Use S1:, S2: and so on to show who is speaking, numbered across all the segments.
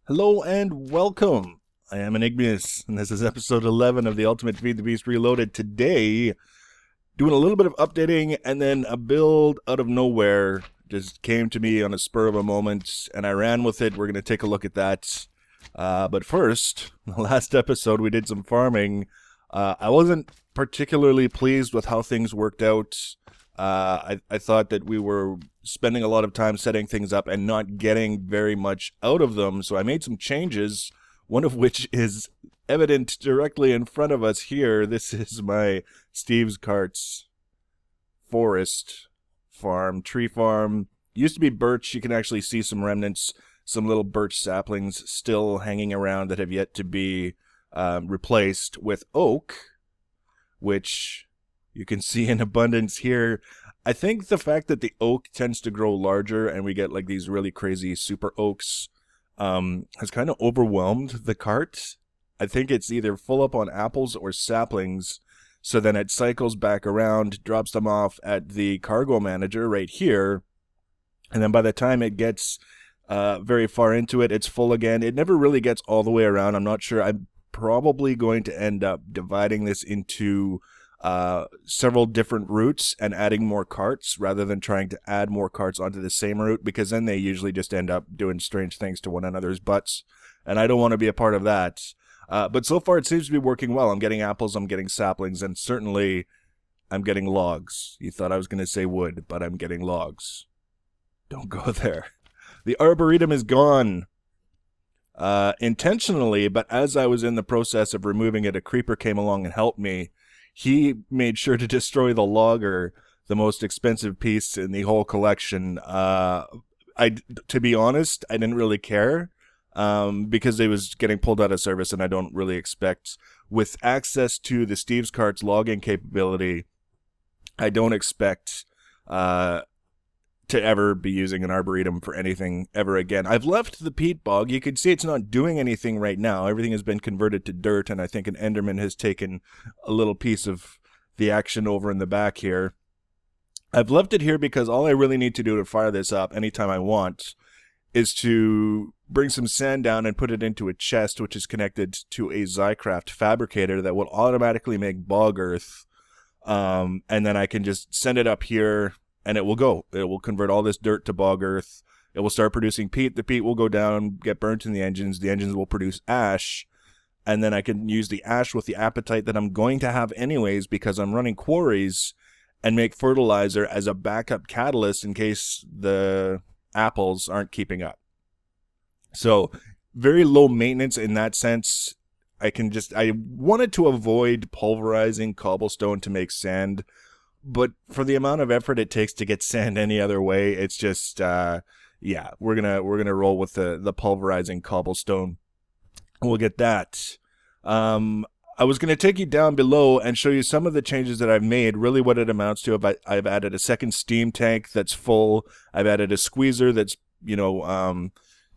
S1: Hello and welcome. I am Enigmius, and this is episode 11 of the Ultimate Feed the Beast Reloaded. Today, doing a little bit of updating, and then a build out of nowhere just came to me on a spur of a moment, and I ran with it. We're going to take a look at that. But first, the last episode we did some farming. I wasn't particularly pleased with how things worked out. I thought that we were spending a lot of time setting things up and not getting very much out of them, so I made some changes, one of which is evident directly in front of us here. This is my Steve's Carts forest farm, tree farm. Used to be birch. You can actually see some remnants, some little birch saplings still hanging around that have yet to be replaced with oak, which you can see in abundance here. I think the fact that the oak tends to grow larger and we get like these really crazy super oaks has kind of overwhelmed the cart. I think it's either full up on apples or saplings, so then it cycles back around, drops them off at the cargo manager right here, and then by the time it gets very far into it, it's full again. It never really gets all the way around. I'm not sure. I'm probably going to end up dividing this into several different routes and adding more carts rather than trying to add more carts onto the same route, because then they usually just end up doing strange things to one another's butts, and I don't want to be a part of that. But so far it seems to be working well. I'm getting apples, I'm getting saplings, and certainly I'm getting logs. You thought I was going to say wood, but I'm getting logs. Don't go there. The arboretum is gone. Intentionally, but as I was in the process of removing it, a creeper came along and helped me. He made sure to destroy the logger, the most expensive piece in the whole collection. To be honest, I didn't really care because it was getting pulled out of service, and I don't really expect, with access to the Steve's Carts logging capability, I don't expect to ever be using an arboretum for anything ever again. I've left the peat bog. You can see it's not doing anything right now. Everything has been converted to dirt, and I think an Enderman has taken a little piece of the action over in the back here. I've left it here because all I really need to do to fire this up anytime I want is to bring some sand down and put it into a chest, which is connected to a Zycraft fabricator that will automatically make bog earth. And then I can just send it up here, and it will go. It will convert all this dirt to bog earth. It will start producing peat. The peat will go down, get burnt in the engines. The engines will produce ash. And then I can use the ash with the appetite that I'm going to have anyways, because I'm running quarries, and make fertilizer as a backup catalyst in case the apples aren't keeping up. So very low maintenance in that sense. I wanted to avoid pulverizing cobblestone to make sand, but for the amount of effort it takes to get sand any other way, it's just, yeah, we're gonna roll with the pulverizing cobblestone. We'll get that. I was gonna take you down below and show you some of the changes that I've made. Really, what it amounts to, I've added a second steam tank that's full. I've added a squeezer that's,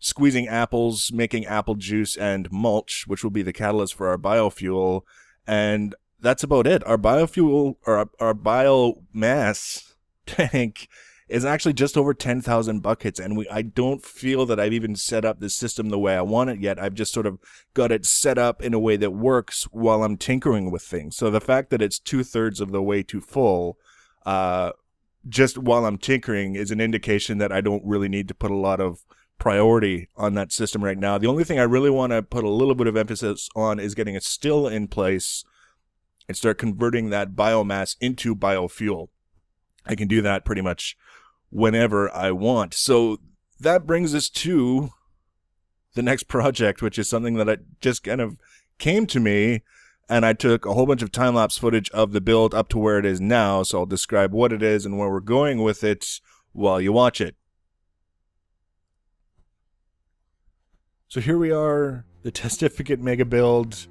S1: squeezing apples, making apple juice and mulch, which will be the catalyst for our biofuel, and that's about it. Our biofuel, or our biomass tank, is actually just over 10,000 buckets, and I don't feel that I've even set up the system the way I want it yet. I've just sort of got it set up in a way that works while I'm tinkering with things. So the fact that it's 2/3 of the way to full, just while I'm tinkering, is an indication that I don't really need to put a lot of priority on that system right now. The only thing I really want to put a little bit of emphasis on is getting a still in place and start converting that biomass into biofuel. I can do that pretty much whenever I want. So that brings us to the next project, which is something that just kind of came to me, and I took a whole bunch of time-lapse footage of the build up to where it is now, so I'll describe what it is and where we're going with it while you watch it. So here we are, the Testificate mega build.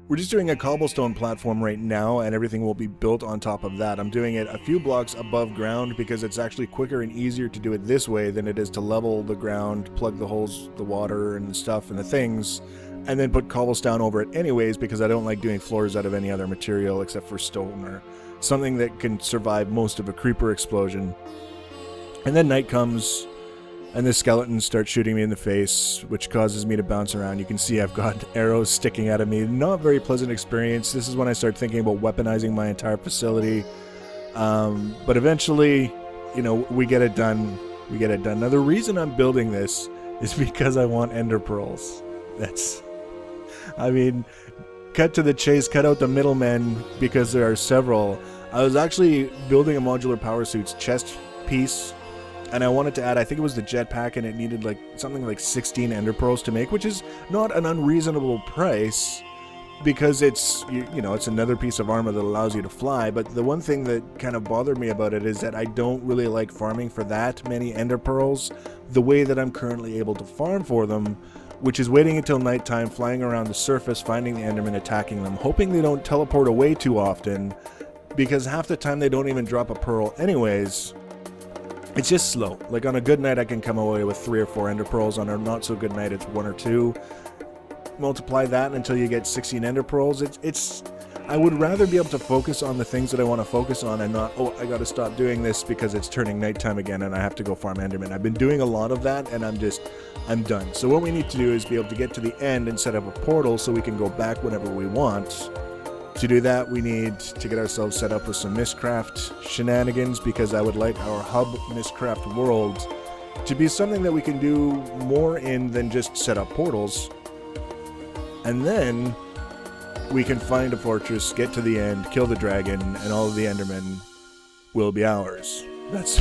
S1: We're just doing a cobblestone platform right now, and everything will be built on top of that. I'm doing it a few blocks above ground because it's actually quicker and easier to do it this way than it is to level the ground, plug the holes, the water and the stuff and the things, and then put cobblestone over it anyways, because I don't like doing floors out of any other material except for stone or something that can survive most of a creeper explosion. And then night comes, and the skeletons start shooting me in the face, which causes me to bounce around. You can see I've got arrows sticking out of me. Not very pleasant experience. This is when I start thinking about weaponizing my entire facility. But eventually, we get it done. Now, the reason I'm building this is because I want ender pearls. Cut to the chase, cut out the middlemen, because there are several. I was actually building a modular power suits chest piece, and I wanted to add, I think it was the jetpack, and it needed something like 16 ender pearls to make, which is not an unreasonable price, because it's another piece of armor that allows you to fly. But the one thing that kind of bothered me about it is that I don't really like farming for that many ender pearls the way that I'm currently able to farm for them, which is waiting until nighttime, flying around the surface, finding the endermen, attacking them, hoping they don't teleport away too often, because half the time they don't even drop a pearl anyways. It's just slow. Like on a good night I can come away with 3 or 4 ender pearls. On a not so good night it's 1 or 2. Multiply that until you get 16 ender pearls. I would rather be able to focus on the things that I want to focus on and not, I gotta stop doing this because it's turning nighttime again and I have to go farm endermen. I've been doing a lot of that and I'm done. So what we need to do is be able to get to the end and set up a portal so we can go back whenever we want. To do that, we need to get ourselves set up with some Mistcraft shenanigans, because I would like our hub Mistcraft world to be something that we can do more in than just set up portals. And then we can find a fortress, get to the end, kill the dragon, and all of the endermen will be ours. That's...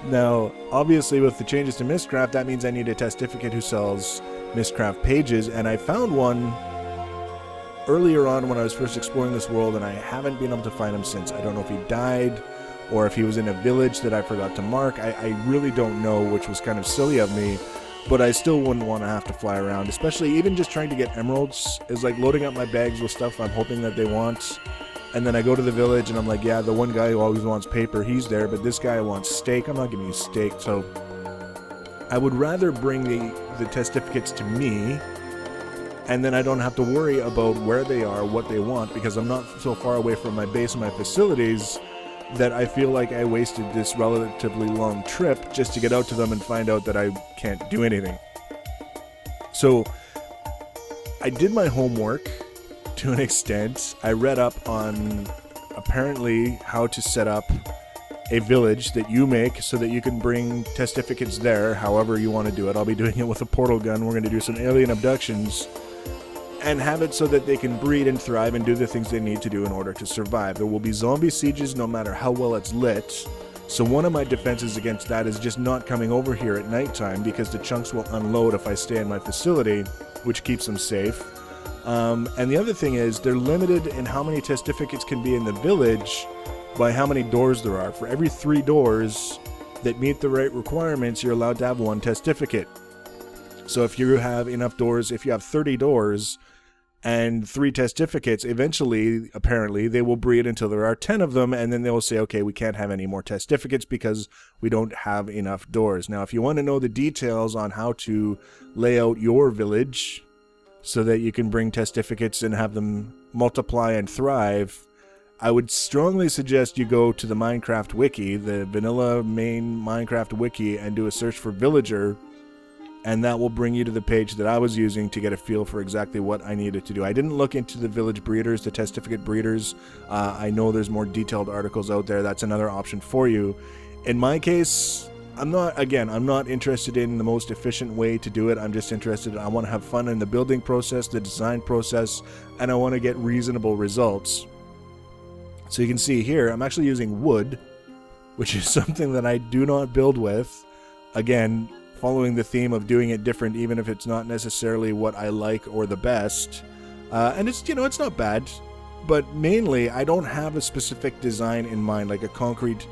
S1: Now, obviously with the changes to Mistcraft, that means I need a Testificate who sells Mistcraft pages, and I found one earlier on when I was first exploring this world, and I haven't been able to find him since. I don't know if he died, or if he was in a village that I forgot to mark. I really don't know, which was kind of silly of me, but I still wouldn't want to have to fly around, especially even just trying to get emeralds is like loading up my bags with stuff I'm hoping that they want, and then I go to the village and I'm like, yeah, the one guy who always wants paper, he's there, but this guy wants steak. I'm not giving you steak. So I would rather bring the Testificates to me, and then I don't have to worry about where they are, what they want, because I'm not so far away from my base and my facilities that I feel like I wasted this relatively long trip just to get out to them and find out that I can't do anything. So I did my homework to an extent. I read up on apparently how to set up a village that you make so that you can bring Testificates there however you want to do it. I'll be doing it with a portal gun. We're going to do some alien abductions and have it so that they can breed and thrive and do the things they need to do in order to survive. There will be zombie sieges no matter how well it's lit. So one of my defenses against that is just not coming over here at nighttime, because the chunks will unload if I stay in my facility, which keeps them safe. And the other thing is they're limited in how many Testificates can be in the village by how many doors there are. For every 3 doors that meet the right requirements, you're allowed to have 1 Testificate. So if you have enough doors, if you have 30 doors and 3 Testificates, eventually, apparently, they will breed until there are 10 of them, and then they will say, okay, we can't have any more Testificates because we don't have enough doors. Now, if you want to know the details on how to lay out your village so that you can bring Testificates and have them multiply and thrive, I would strongly suggest you go to the Minecraft wiki, the vanilla main Minecraft wiki, and do a search for villager, and that will bring you to the page that I was using to get a feel for exactly what I needed to do. I didn't look into the village breeders, the Testificate breeders. I know there's more detailed articles out there. That's another option for you. In my case, I'm not interested in the most efficient way to do it. I'm just interested, I want to have fun in the building process, the design process, and I want to get reasonable results. So you can see here, I'm actually using wood, which is something that I do not build with. Again, following the theme of doing it different, even if it's not necessarily what I like or the best. And it's not bad, but mainly I don't have a specific design in mind, like a concrete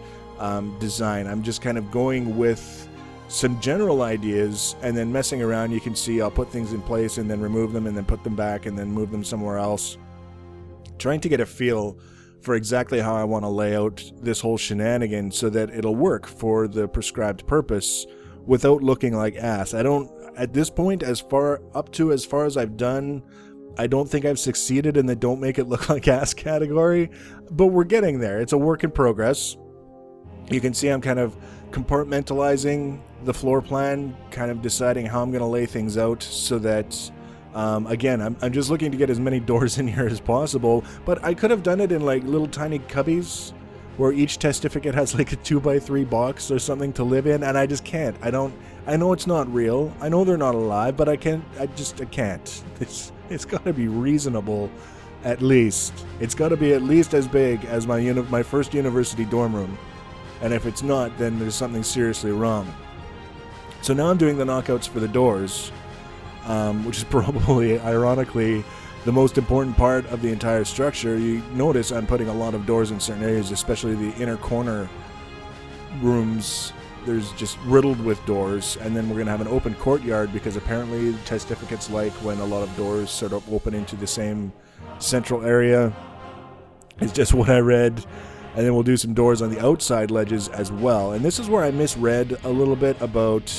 S1: design. I'm just kind of going with some general ideas and then messing around. You can see I'll put things in place and then remove them and then put them back and then move them somewhere else. Trying to get a feel for exactly how I want to lay out this whole shenanigan so that it'll work for the prescribed purpose without looking like ass. I don't, at this point, as far as I've done, I don't think I've succeeded in the don't make it look like ass category, but we're getting there. It's a work in progress. You can see I'm kind of compartmentalizing the floor plan, kind of deciding how I'm going to lay things out so that, again, I'm just looking to get as many doors in here as possible, but I could have done it in like little tiny cubbies where each testificate has like a 2x3 box or something to live in, and I just can't. I know it's not real. I know they're not alive, but I can't. It's got to be reasonable, at least. It's got to be at least as big as my first university dorm room. And if it's not, then there's something seriously wrong. So now I'm doing the knockouts for the doors, which is probably, ironically, the most important part of the entire structure. You notice I'm putting a lot of doors in certain areas, especially the inner corner rooms. There's just riddled with doors, and then we're going to have an open courtyard because apparently testificates like when a lot of doors sort of open into the same central area. It's just what I read. And then we'll do some doors on the outside ledges as well. And this is where I misread a little bit about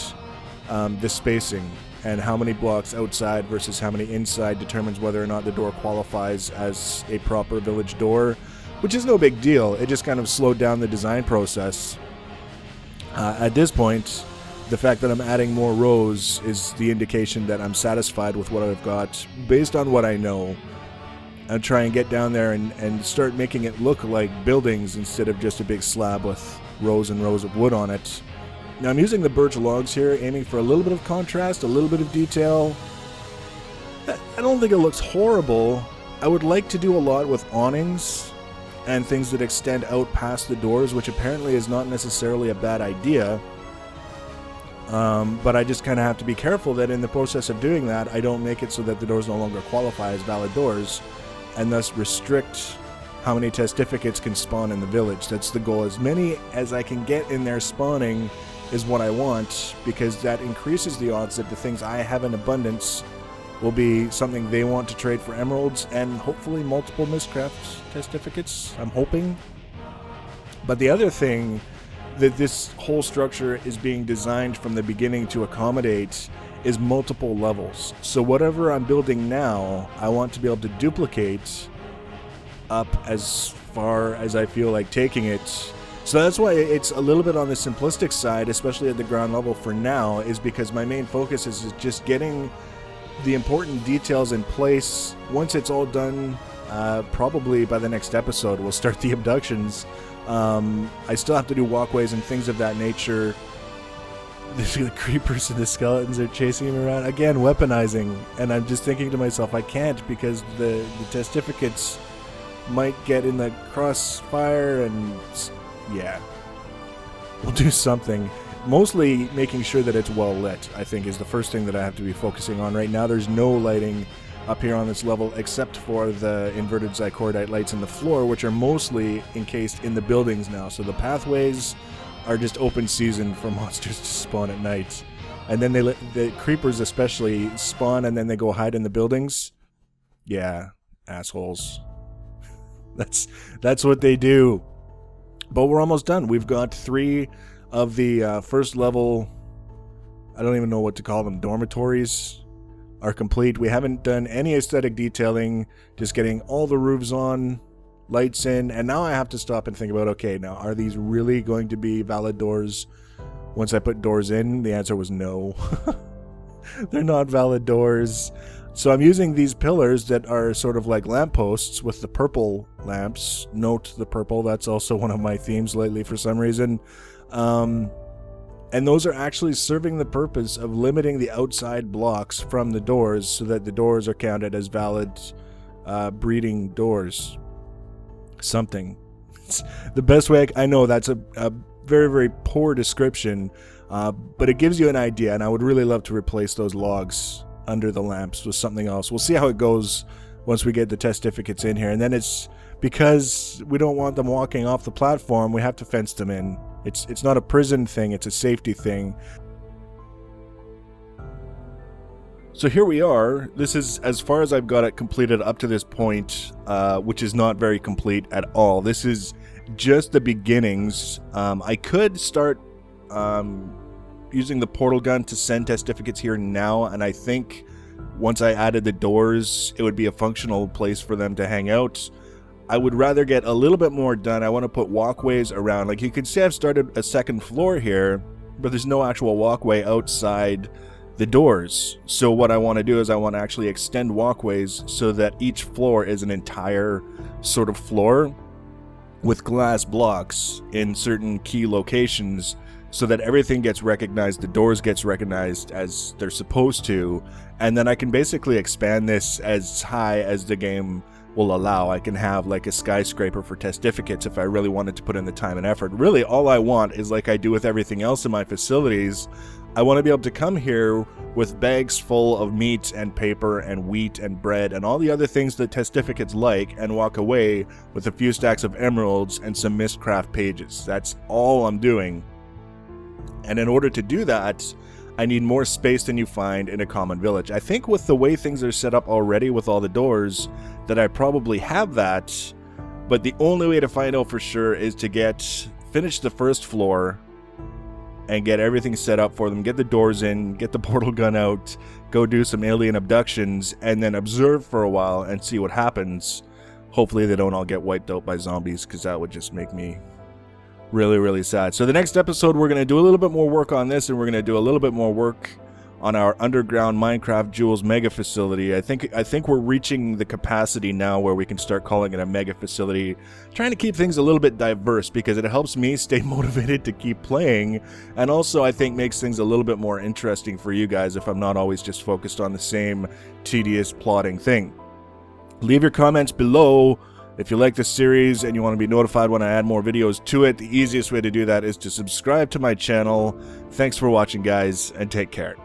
S1: the spacing and how many blocks outside versus how many inside determines whether or not the door qualifies as a proper village door, which is no big deal. It just kind of slowed down the design process. At this point, the fact that I'm adding more rows is the indication that I'm satisfied with what I've got based on what I know. I'll try and get down there and start making it look like buildings instead of just a big slab with rows and rows of wood on it. Now I'm using the birch logs here, aiming for a little bit of contrast, a little bit of detail. I don't think it looks horrible. I would like to do a lot with awnings and things that extend out past the doors, which apparently is not necessarily a bad idea. But I just kind of have to be careful that in the process of doing that, I don't make it so that the doors no longer qualify as valid doors, and thus restrict how many testificates can spawn in the village. That's the goal. As many as I can get in there spawning is what I want, because that increases the odds that the things I have in abundance will be something they want to trade for emeralds, and hopefully multiple Mistcraft testificates, I'm hoping. But the other thing that this whole structure is being designed from the beginning to accommodate is multiple levels. So whatever I'm building now, I want to be able to duplicate up as far as I feel like taking it. So that's why it's a little bit on the simplistic side, especially at the ground level for now, is because my main focus is just getting the important details in place. Once it's all done, probably by the next episode, we'll start the abductions. I still have to do walkways and things of that nature. The creepers and the skeletons are chasing him around. Again, weaponizing. And I'm just thinking to myself, I can't, because the testificates might get in the crossfire, and yeah. We'll do something. Mostly making sure that it's well lit, I think, is the first thing that I have to be focusing on right now. There's no lighting up here on this level except for the inverted zicordite lights in the floor, which are mostly encased in the buildings now. So the pathways are just open season for monsters to spawn at night. And then the creepers especially spawn and then they go hide in the buildings. Yeah, assholes. That's what they do. But we're almost done. We've got 3 of the first level, I don't even know what to call them, dormitories are complete. We haven't done any aesthetic detailing, just getting all the roofs on, lights in, and now I have to stop and think about, okay, now are these really going to be valid doors once I put doors in? The answer was no. They're not valid doors. So I'm using these pillars that are sort of like lampposts with the purple lamps. Note the purple, that's also one of my themes lately for some reason. And those are actually serving the purpose of limiting the outside blocks from the doors so that the doors are counted as valid breeding doors. Something. It's the best way I know that's a very, very poor description, but it gives you an idea, and I would really love to replace those logs under the lamps with something else. We'll see how it goes once we get the testificates in here, and then it's because we don't want them walking off the platform, we have to fence them in. It's not a prison thing, it's a safety thing. So here we are. This is as far as I've got it completed up to this point, which is not very complete at all. This is just the beginnings. I could start using the portal gun to send testificates here now, and I think once I added the doors, it would be a functional place for them to hang out. I would rather get a little bit more done. I want to put walkways around. Like you can see I've started a second floor here, but there's no actual walkway outside the doors. So what I want to do is I want to actually extend walkways so that each floor is an entire sort of floor with glass blocks in certain key locations, so that everything gets recognized, the doors gets recognized as they're supposed to, and then I can basically expand this as high as the game will allow. I can have like a skyscraper for Testificates if I really wanted to put in the time and effort. Really, all I want is, like I do with everything else in my facilities, I want to be able to come here with bags full of meat and paper and wheat and bread and all the other things that Testificates like, and walk away with a few stacks of emeralds and some Mistcraft pages. That's all I'm doing. And in order to do that, I need more space than you find in a common village. I think with the way things are set up already with all the doors, that I probably have that, but the only way to find out for sure is to finish the first floor and get everything set up for them, get the doors in, get the portal gun out, go do some alien abductions, and then observe for a while and see what happens. Hopefully they don't all get wiped out by zombies, because that would just make me really, really sad. So the next episode, we're going to do a little bit more work on this, and we're going to do a little bit more work on our underground Minecraft Jewels mega facility. I think we're reaching the capacity now where we can start calling it a mega facility, trying to keep things a little bit diverse, because it helps me stay motivated to keep playing, and also I think makes things a little bit more interesting for you guys if I'm not always just focused on the same tedious plotting thing. Leave your comments below if you like this series and you want to be notified when I add more videos to it. The easiest way to do that is to subscribe to my channel. Thanks for watching, guys, and take care.